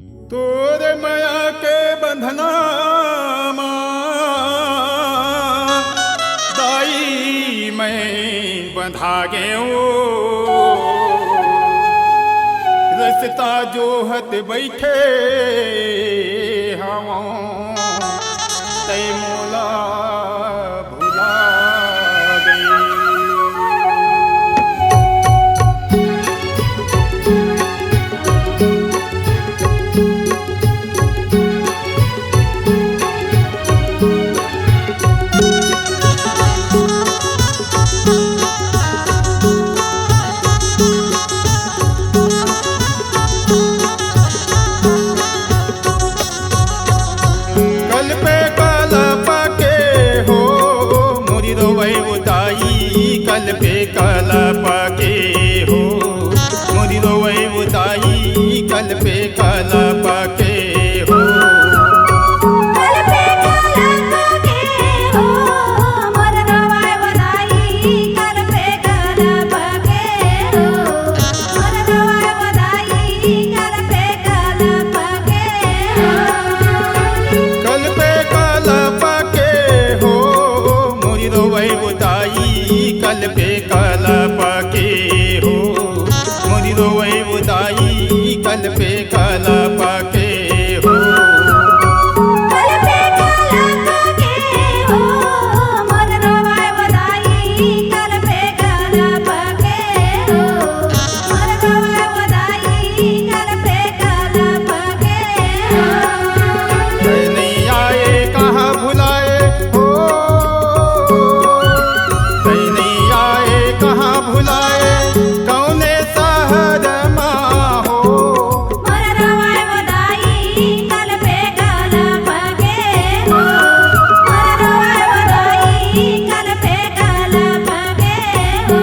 तोरे माया के बंधना दाई मैं बंधा गयो रस्ता जोहत बैठे हम तै मोला भुला गई। कल पे कल पाके हो मोरी रोए उदाई कल पे कल पाके हो कल पे कल पाके हो मोर रोए उदाई कल पे कल पाके हो मोर रोए उदाई कल पे कल पाके हो कल पे कल पाके हो मोरी रोए उदाई कल पे कल पाके हो मोरी रोए उदाई कल पे कल पाके हो कल पे कल पाके हो मोर रोए उदाई कल पे कल पाके हो मोर रोए उदाई कल पे कल पाके हो नहीं आए कहाँ भुलाए हो नहीं आए कहाँ भुलाए कौने शहर माँ हो मोर रोए उदाई कल पे कल पाके हो मोर रोए उदाई कल पे कल पाके हो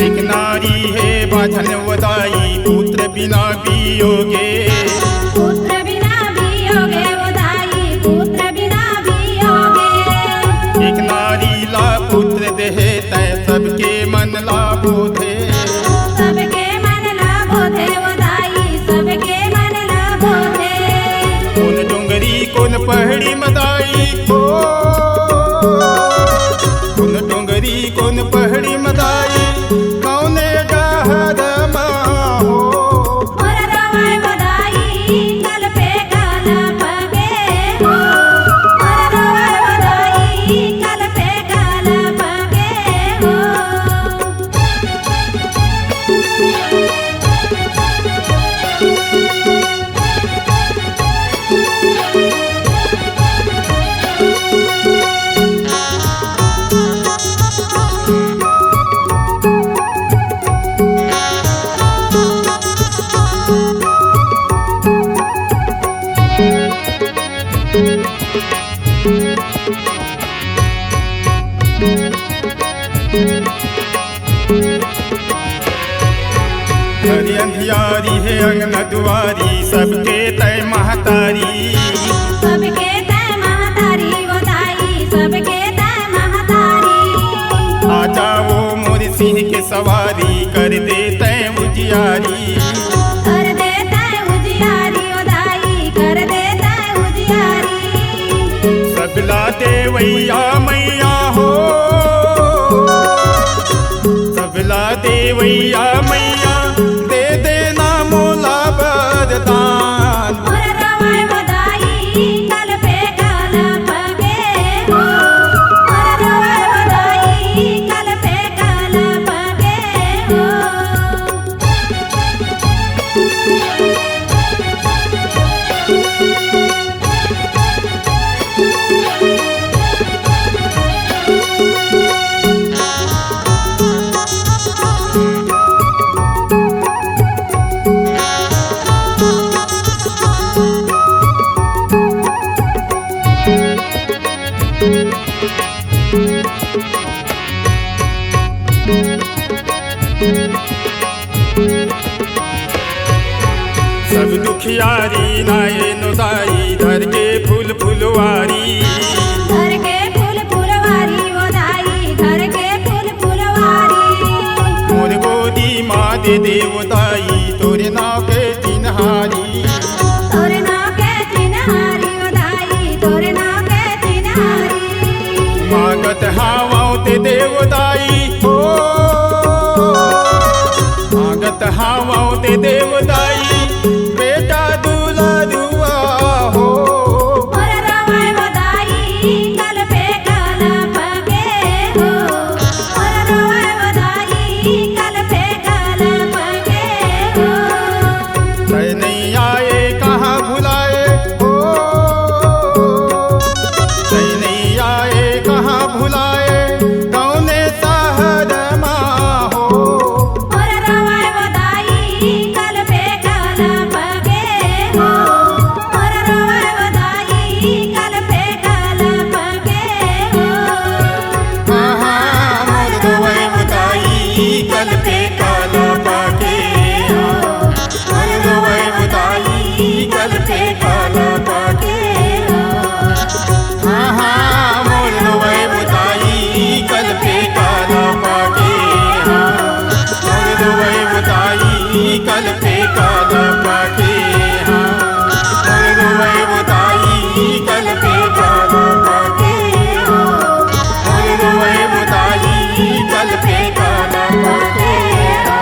एक नारी है बांधन वदाई पुत्र बिना बियोगे पुत्र बिना बियोगे उदाई पुत्र बिना बियोगे एक नारी ला पुत्र देहे तय सबके मन ला बोधे सबके मन लाभो थे उदाई सबके मन लाभो थे कौन डोंगरी कौन पहाड़ी मदाई हो कौन डोंगरी कौन पहाड़ी मदाई कौने डहर माँ हो मोर रोए उदाई कल पे कल पाके हो मोर रोए उदाई कल पे कल पाके हो हरी अंधियारी है अंगन दुआरी सबके तय महतारी सबके तय महतारी उदाई सबके तय महतारी आ जाओ मोर सिंह के सवारी कर दे तय उजियारी कर दे तय उजियारी उदाई कर दे तय उजियारी सबला देवैया मैया हो सबला देवैया मैया दे देना मोला वरदान मोर रोए उदाई कल पे कल पाके हो मोर रोए उदाई कल पे कल पाके हो दुखियारी नाये नुदाई धर के फूल फुलवारी घर के फूल फुलवारी ओ दाई घर के फूल फुलवारी मोर गोदी माँ दे देवताई तोरे नाव के चिन्हारी तोरे नाव के चिन्हारी ओ दाई तोरे नाव के चिन्हारी मागत हावाओ ते देवताई हो मागत हावाओ ते देवताई बेटा दुलारुआ हो मोर रवाय ओ दाई कल पे कल पगे हो मोर रवाय ओ दाई कल पे कल पगे हो सै नहीं आए कहाँ भुलाए हो सै नहीं आए कहाँ भुलाए कौने शहर माँ हो मोर रवाय ओ दाई कल पे कल पगे हो मोर रवाय ओ दाई कल पे कल पगे हो आहा मोर रोए बुदाई कल पे काला पाके हो मोर रोए बुदाई कल पे काला पाके हो आहा मोर रोए बुदाई कल पे काला पाके हो मोर रोए बुदाई कल पे काला पाके हो मोर रोए बुदाई कल पे काला पाके हो मोर रोए बुदाई कल पे काला पाके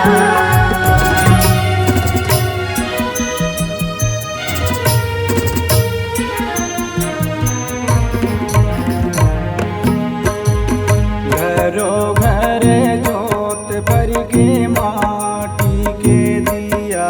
हो घरों घर जोत भर के माटी के दिया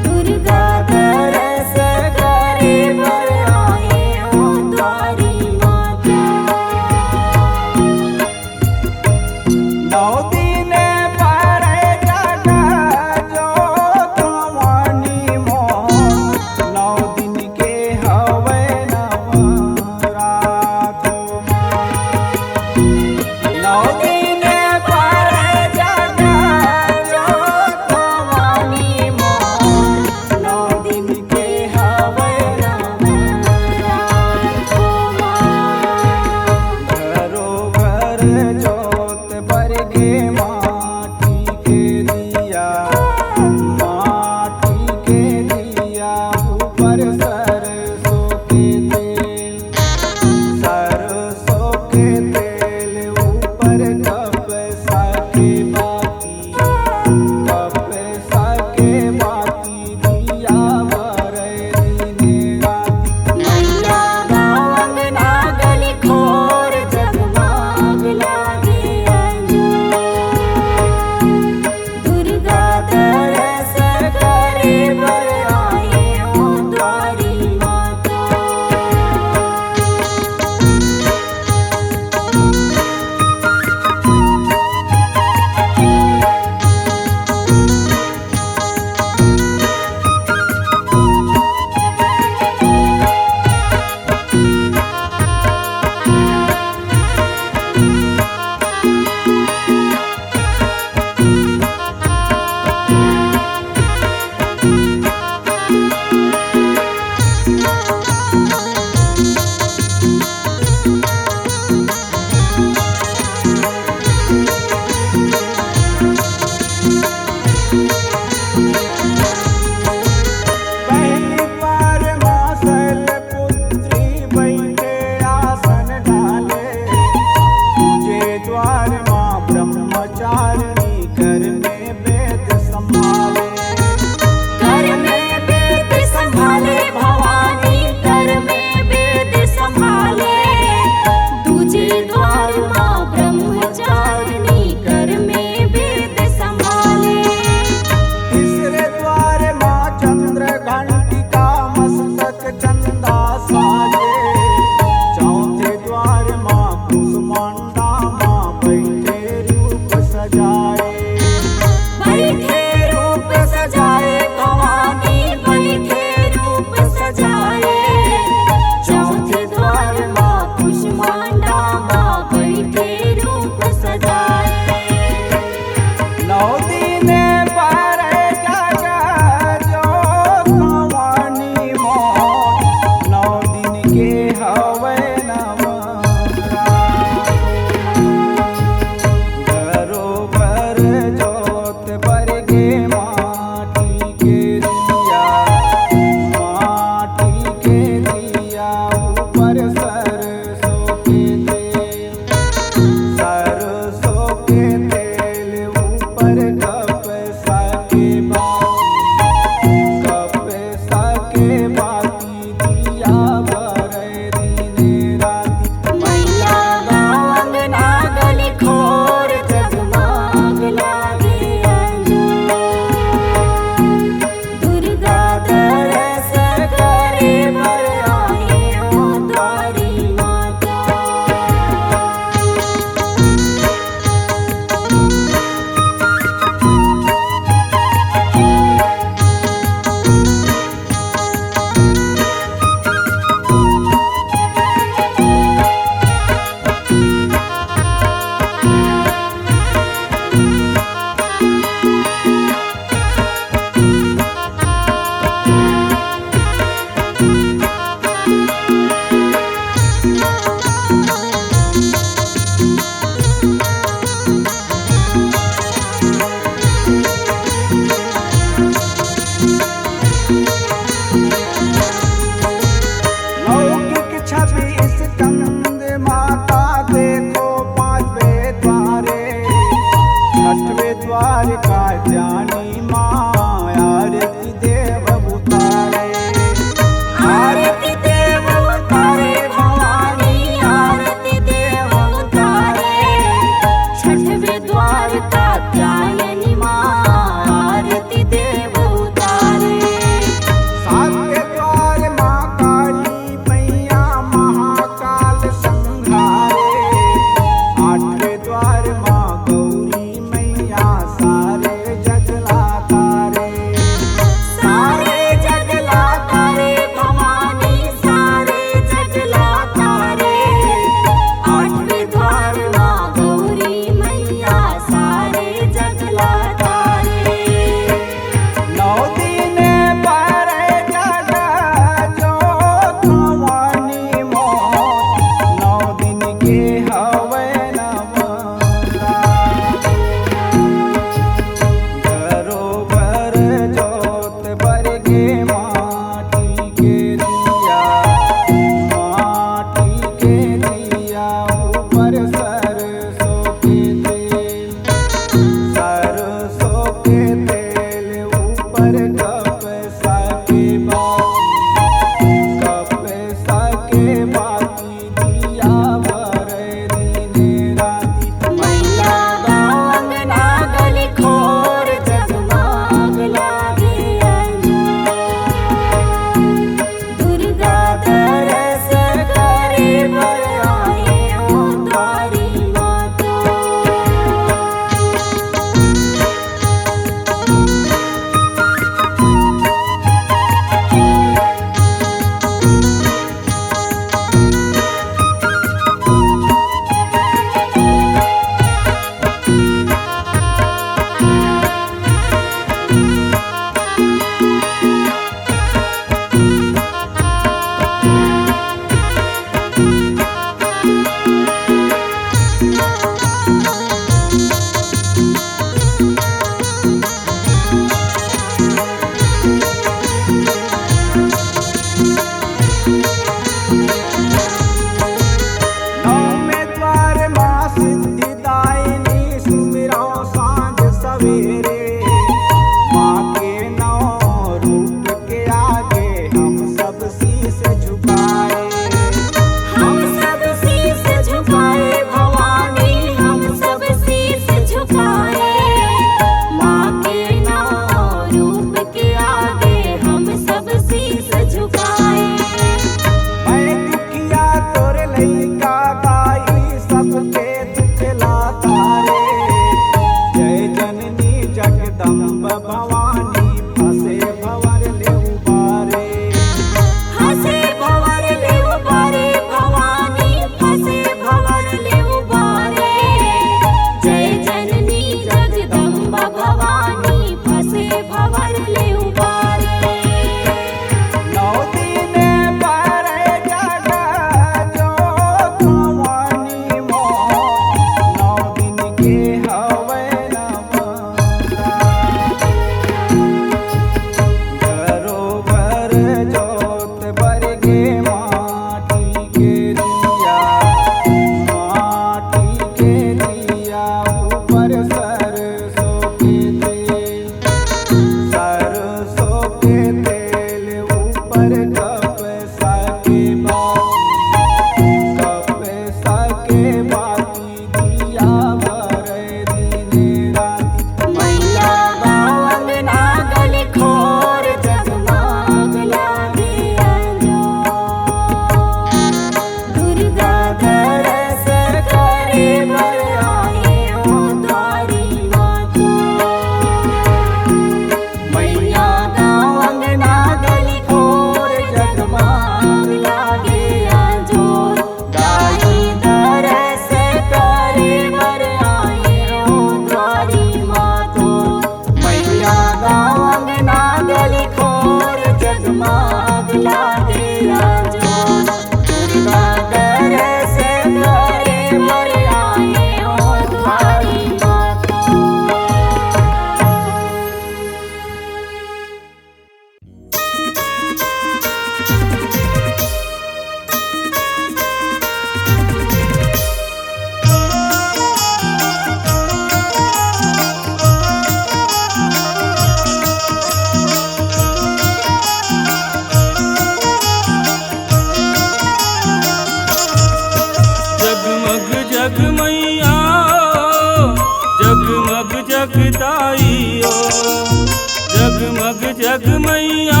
जग मैया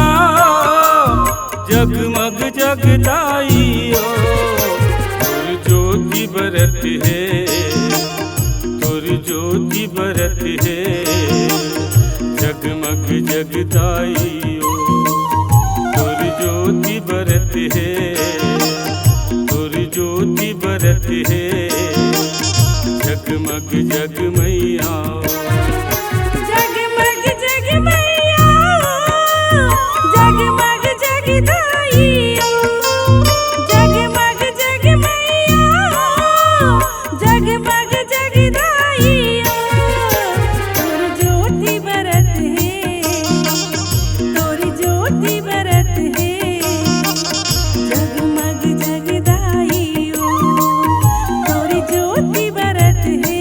जगमग जगदाइयो तुर ज्योति बरत है तुर ज्योति बरत है जगमग जगदाइयो तुर ज्योति बरत है तुर ज्योति बरत है जगमग जग मैया जगमग जग मैया जगमग जगदाइयो जगमग जग मैया जगमग जगदाइयो तोर ज्योति बरत है तोर ज्योति बरत है जगमग जगदाइयो तोर ज्योति बरत है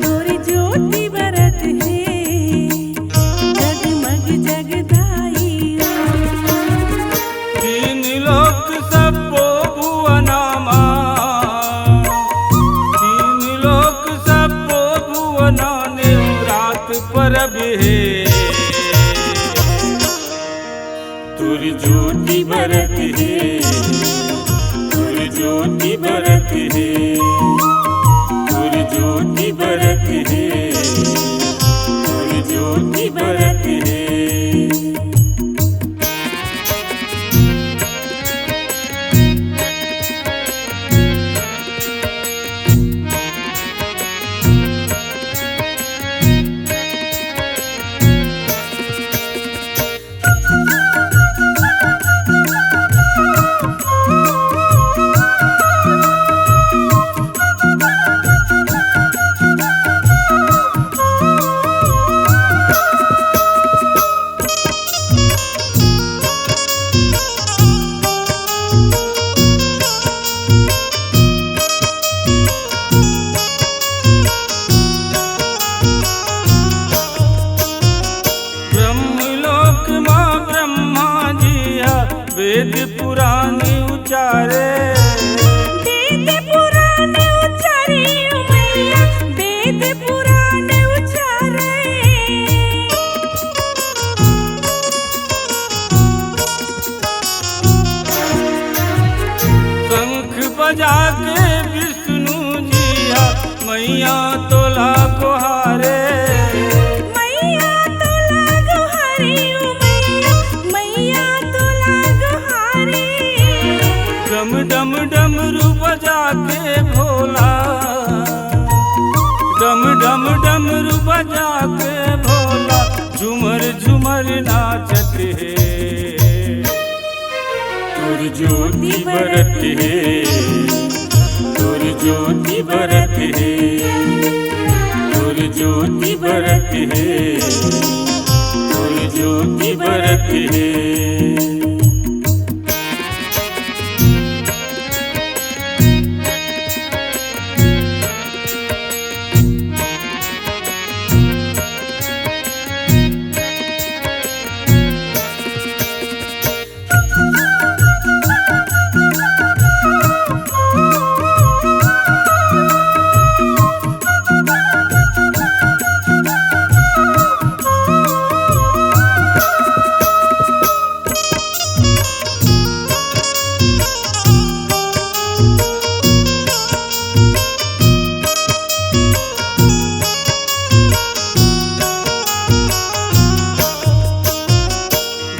तोर ज्योति बरत है जगमग जगदाइयो तीन लोक सबो भुवनामा तीन लोक सबो भुवना ने रात परब है तुर ज्योति बरत है तुर ज्योति बरत है तुर ज्योति बरत है तुर ज्योति बरत है ब्रह्मलोक माँ ब्रह्मा जिया वेद पुराण उचारे वेद पुराण उचारियो मैया वेद पुराण उचारे शंख बजा के विष्णु जिया मैया तोला कोहारे मैया तो लागो हरियो मैया मैया तो लागो हरे डम डम डमरू बजा के भोला डम डम डमरू बजा के भोला झूमर झूमर नाचत है तुर ज्योति बरत है तुर ज्योति बरत है तुर ज्योति बरत है तुर ज्योति बरत है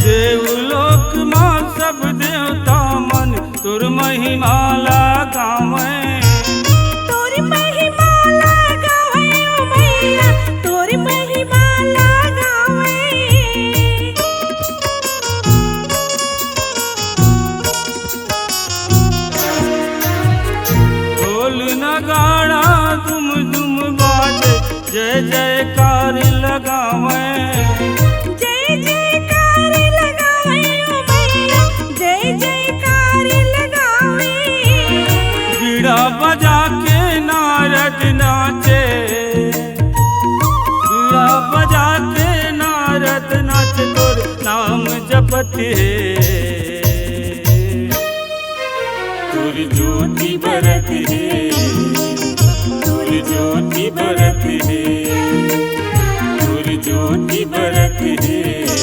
देवलोक माँ सब देवता मन तुर महिमा गावे तोरी महिमा लगावे ओ मैया तोरी महिमा लगावे ढोल नगाड़ा दुम दुम बाजे जय जयकार लगावे जय जयकार लगावे ओ मैया जय जयकार लगावे बीड़ा बजा के नारद नाचे बीड़ा बजा के नारद नाचे तोर नाम जपत है तुर ज्योति बरत है तुर ज्योति बरत है तुर ज्योति बरत है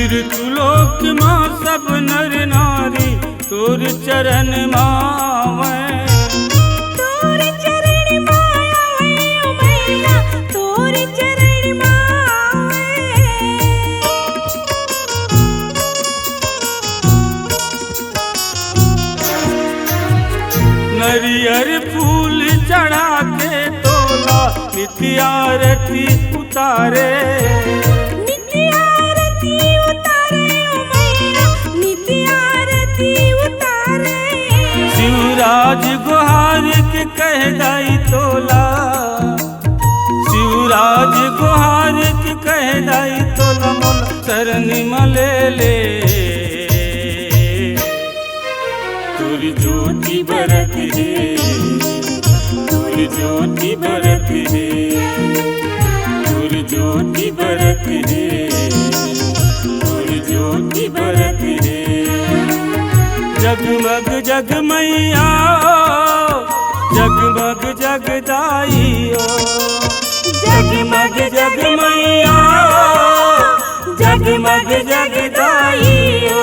तीर्थलोक माँ सब नर नारी तोर चरण मावै। तोर चरण मावै ओ मैया तोर चरण मावै। नरियर फूल चढ़ा के तोला नित्य आरती उतारे। नित्य आरती उतारे ओ मैया नित्य आरती उतारे। शिवराज गुहार के कह दाई तोला, शिवराज गुहार के कह दाई तोला मोल शरण मले ले। तोरी ज्योति बरत है, तोरी ज्योति बरत है, तोरी ज्योति बरत है, तोरी ज्योति बरत है। जगमग जगमैया जगमग जगदाइयो। जगमग जगमैया जगमग जगदाइयो।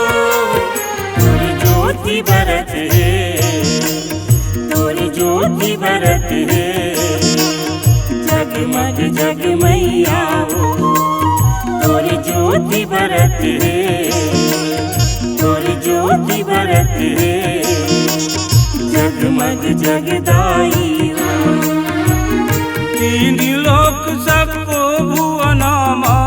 तोरी ज्योति बरत है, तोरी ज्योति बरत है। जगमग जगमैया तोरी ज्योति बरत है, तोरी ज्योति बरत है। जगमग जगदाइयो। तीन लोक सबको भुवनमा,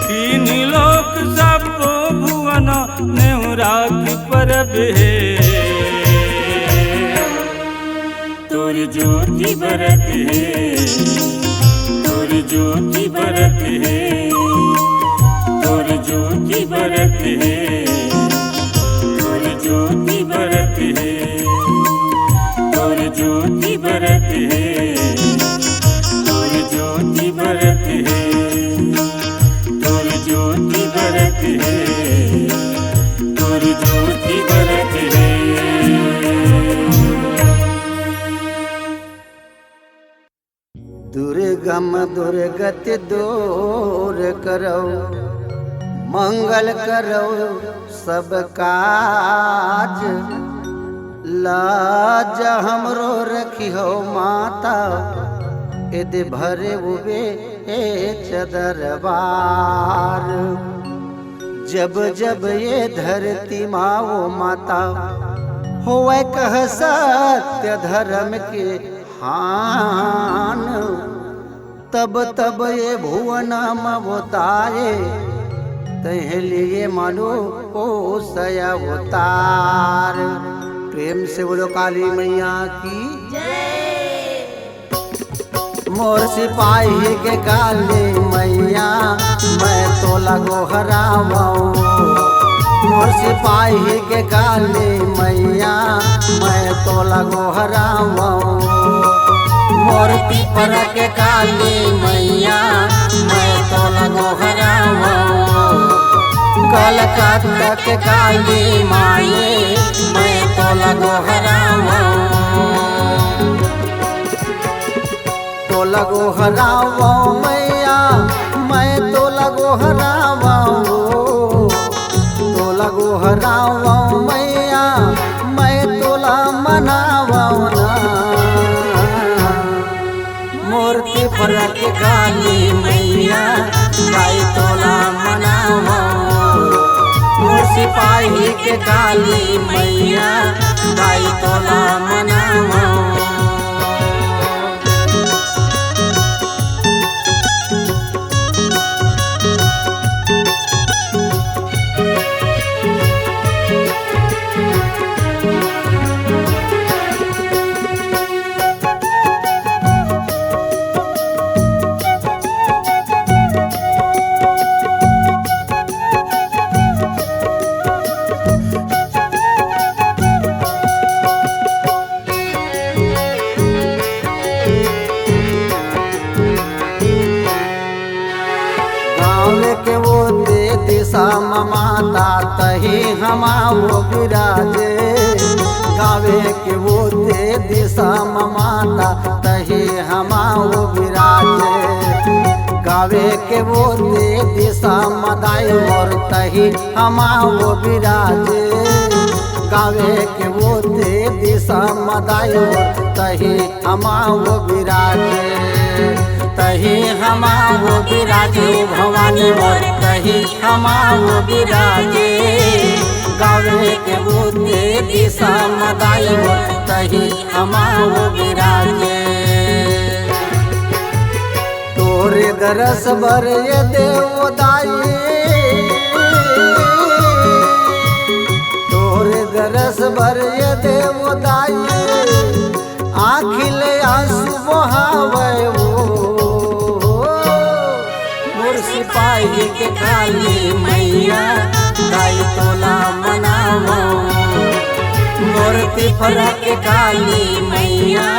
तीन लोक सबको भुवन नेहुरा की परब है। तोरी ज्योति बरत है, तोरी ज्योति बरत है, तोरी ज्योति बरत है, तोरी ज्योति बरत है, तोरी ज्योति बरत है, तोरी ज्योति बरत है, तोरी ज्योति बरत है, तोरी ज्योति बरत है। दुर्गम दुर्गति दूर करो, मंगल करो सब काज। लाज हमरो रखी हो माता, यदि भरे हुए दरबार। जब जब ये धरती माओ माता होवे कह सत्य धर्म के हान। तब तब ये भुवन अवतारे, तहलिए मानो ओ सया अवतार। प्रेम से बोलो काली मैया की मोर सिपाही के काली मैया मैं तो लगो हरावाऊं। मोर सिपाही के काली मैया मैं तो लगो हरावाऊं। मोर पीपर के काली मैया मैं तो लगो हरावाऊं। कलकत्ता के काली माई मैं तो लगो हरावाऊं। तो लगो हरावाऊं मैया मैं तो लगो हरावाऊं। तो लगो हरावाऊं मैया मैं तोला मनावाऊं ना। मूर्ति पर के काली मैया गाई तोला मनावाऊं। मोर सिपाही के काली मैया गाई तोला मनावाऊं। माता तही हमाओ विराजे। गावे के वो ते दिशा माता तही हमाओ विराजे। गावे के वो ते दिशा दिशा मदाई मोर तही हमाओ विराजे गावे के वो ते दिशा मदाई मोर तही हमाओ विराजे तही हमाओ विराजे भवानी मोर तही हमाओ विराजे गावे के वो ते दिशा मदाई मोर तही हमाओ विराजे तोरे दरस बर ये देवदाई तोरे दरस बर ये देवदाई आँखिल आंसू बहावे वो मोर सिपाही के काली मैया गाई तोला मनावो मूर्ति फरक के काली मैया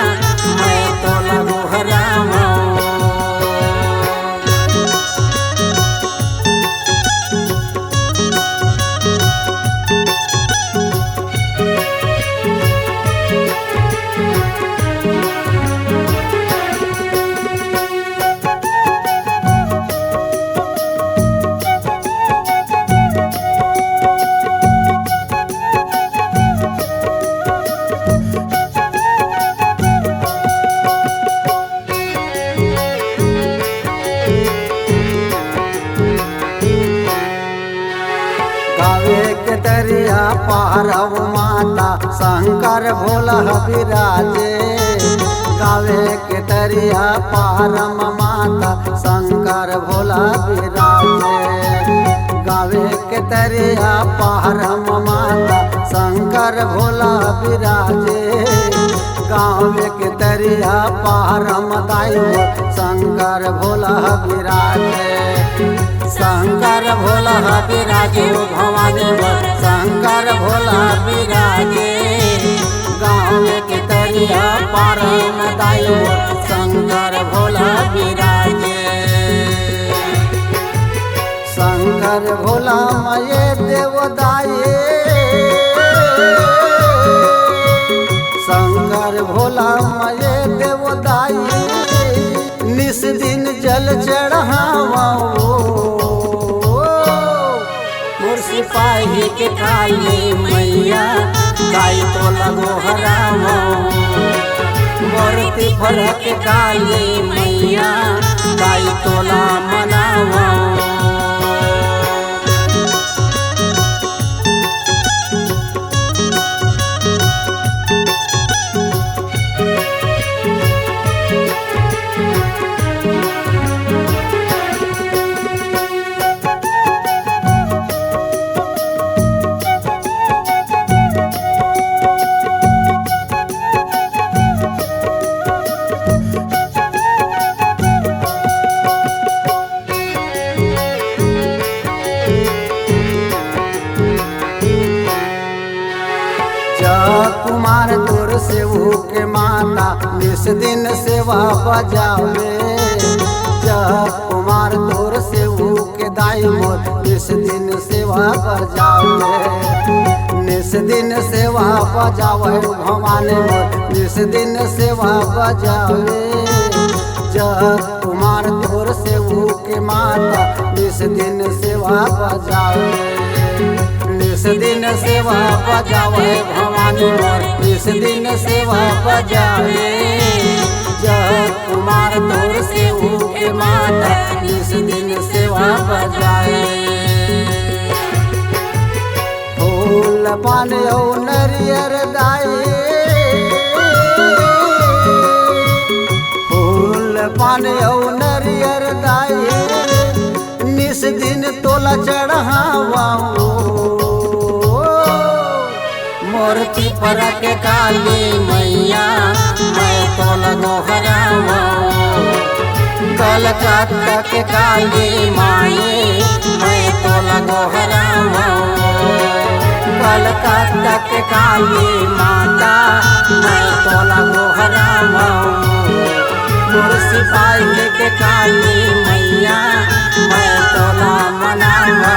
मैं तोला गोहरावो दरिया पारव माता शंकर भोला विराजे गावे के दरिया पारम माता शंकर भोला विराजे गावे के दरिया पारम माता शंकर भोला विराजे गावे के दरिया पारम दाई शंकर भोला विराजे शंकर भोला विराजे भवानी मोर शंकर भोला विराजे गाँव के तरिया पारम दाई शंकर भोला विराजे शंकर भोला मये देवदाये शंकर भोला मये देवदाये निस दिन जल चढ़ावा सिपाही के काली मैया गाई तो लगो हरावो मूर्ति फरक के काली मैया गाई तोला मनावो कुमार तोर सेवू के माता निस दिन सेवा बजावे जब कुमार तोर सेवू के दाई मोर निस दिन सेवा बजावे निस दिन सेवा बजावे भवानी मोर निस दिन सेवा बजावे जब कुमार तोर सेवू के माता निस दिन सेवा बजावे निस दिन सेवा बजावे भवानी मोर निस दिन सेवा बजावे जब कुमार तोर सेवू के माता निस दिन सेवा बजावे फूल पान नरियर दाए फूल पान नरियर दाए निस दिन तोला चढ़ावा मूर्ति फरक के काली मैया मैं तो लगो हरावा कलकत्ता के काली माई मैं तो लगो हरावा कलकत्ता के काली माता मैं तो लगो हरावा सिपाही के काली मैया मैं तो ला मनावा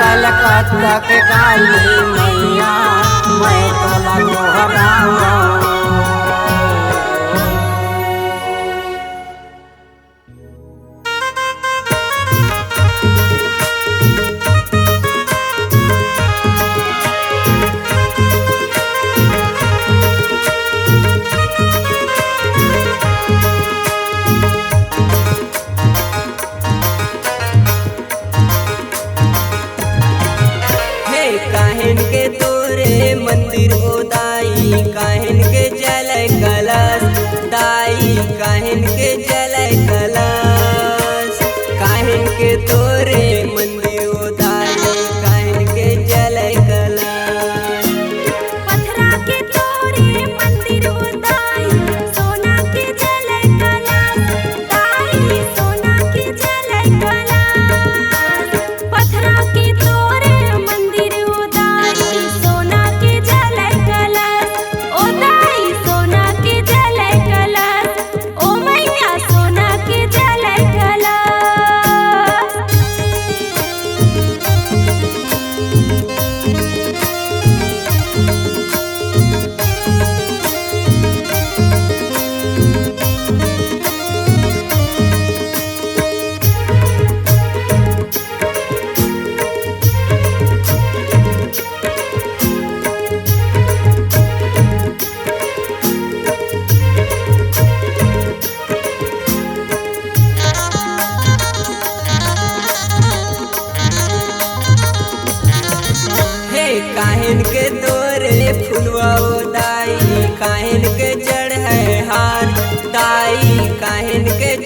कलकत्ता के काली मैया मैं तो लगो हरावा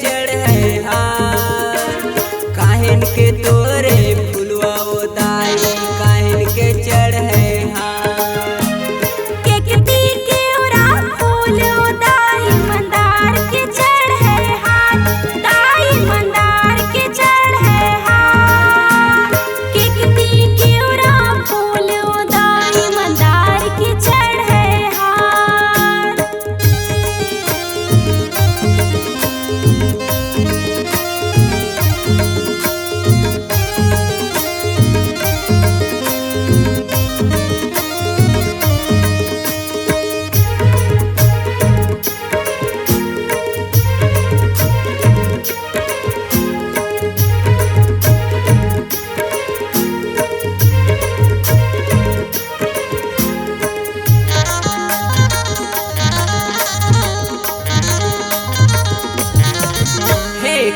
चढ़े हार काहिन के तोरे फुलवा दाई काहिन के चढ़े हार केकती केवड़ा फूल दाई मंदार के चढ़े हार दाई मंदार के चढ़े हार केकती केवड़ा फूल दाई मंदार के चढ़े हार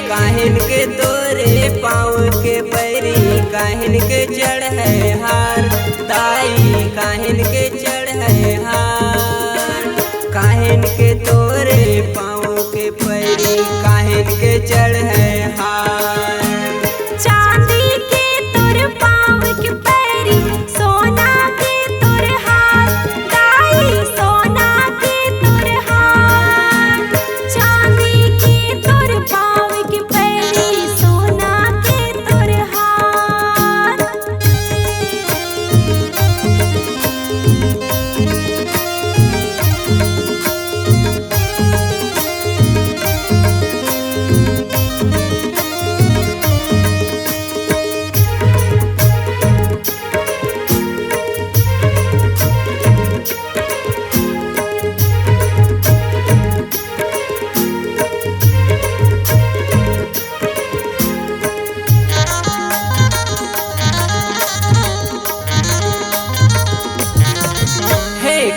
काहिन के तोरे पाँव के पैरी काहिन के चढ़े हार ताई काहिन के चढ़े हार काहिन के तोरे पाँव के पैरी काहिन के चढ़े हार चांदी के तोर पाँव के पैरी सोना के तोर हार दाई सोना के तोर हार चांदी के तोर पाँव के पैरी सोना के तोर हार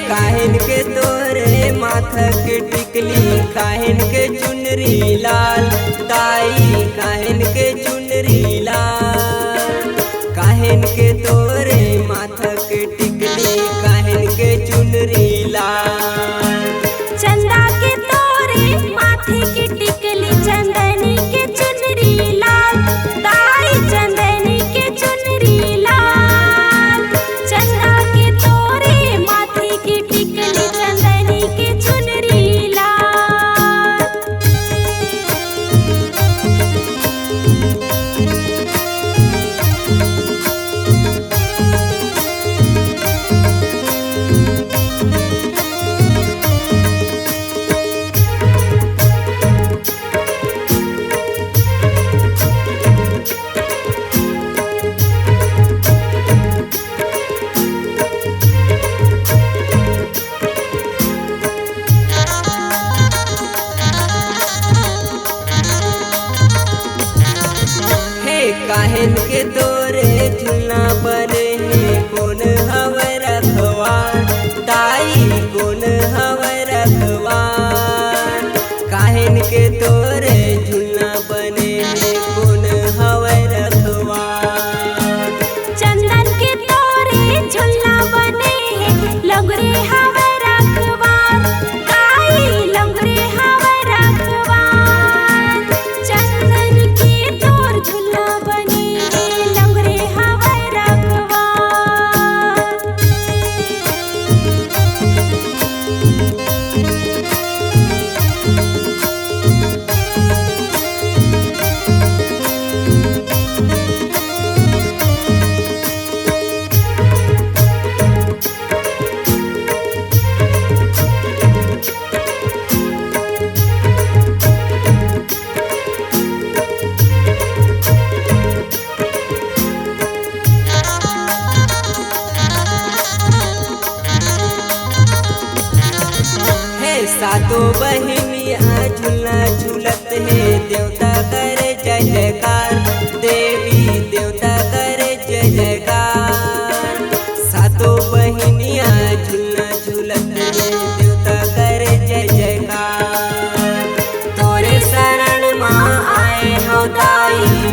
काहिन के तोरे माथा के टिकली काहिन के चुनरी लाल ताई काहिन के चुनरी लाल काहिन के तोरे माथा के टिकली काहिन के चुनरी लाल चंदा के तोरे माथे के टिकली चंदनी के चुनरी लाल दाई चंदनी के चुनरी लाल चंदा के तोरे माथे के टिकली चंदनी के चुनरी लाल काहिन के तोरे झुलना बने हैं कौन हवे रखवार ताई कौन हवे रखवार काहिन के तोरे झुलना बने हैं कौन हवे रखवार चंदन के तोरे झुलना बने हैं लंगरे हवे रखवार गाई लंगरे हवे रखवार चंदन के तोर झुलना बने हैं लंगरे हवे रखवार सातों बहिनिया झूला झूलत है देवता करे जय जयकार देवी देवता करे जय जयकार सातों बहिनिया झूला झूलत है देवता करे जय जयकार तोरे शरण माँ आए हो दाई